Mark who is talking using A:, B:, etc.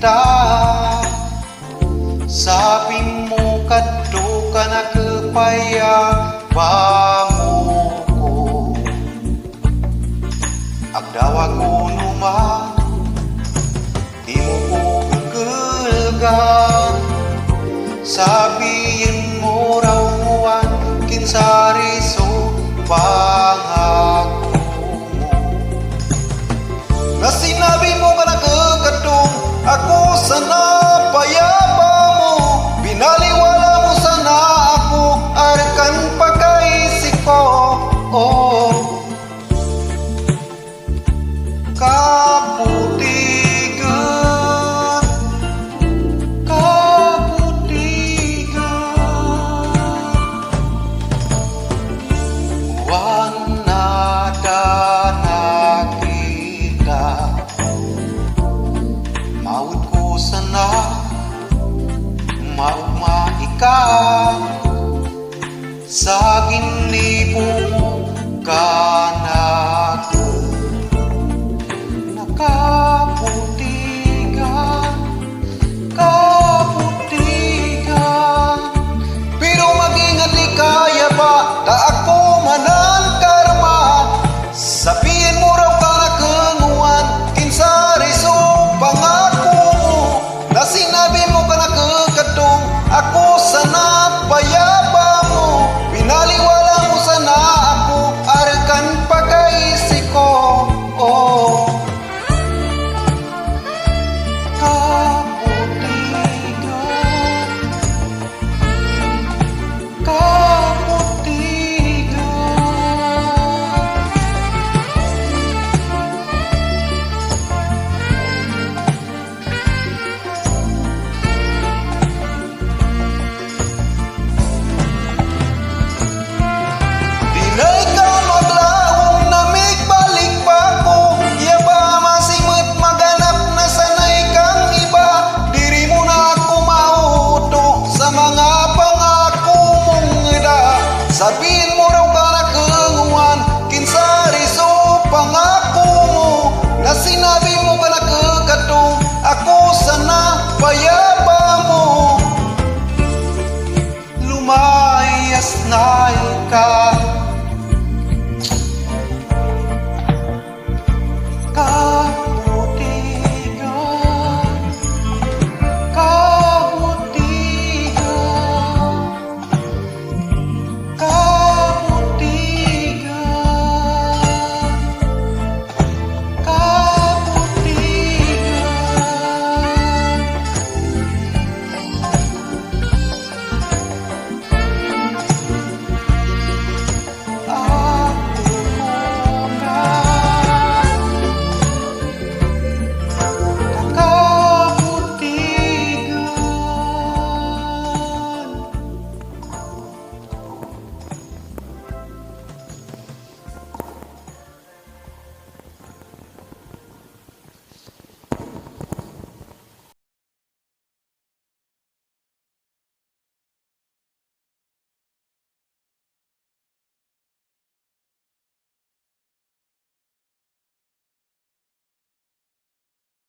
A: da. Sabi mo kadto ka na kapaya bango ko. Agdawa ko naman, di mo ko gagulgan. Sabihin mo raw muwan, kinsari so pangako mo. Na sinabi mo ka nagkakatong, ako sana payaba mo. Binaliwala mo sana ako, arkan pagkaisip ko. Oh, kaputigan, kaputigan. Wana na kita, maud ko sana mauma ikaw. Sa ginibo mo kanak nakaputigan, kaputigan. Pero mag-ingat di kaya ba, ta ako manan karma. Sabihin mo raw ka na kanguan, kinsari so pangako mo. Na sinabi mo ka na kakatong, ako sana payaba mo. Binaliwala mo sana ako, arkan pagkaisip ko. Oh, kaputigan, kaputigan. Dinay ka maglaong na may balik pa ko. Iya ba masimot maganap na sanay kang iba? Diri mo na ako mauto sa mga pangako mong ida. Sabihin mo raw ka na kanguan, kinsari so pangako mo. Na sinabi mo ka na kakatong, ako sana payaba mo. Lumayas na ka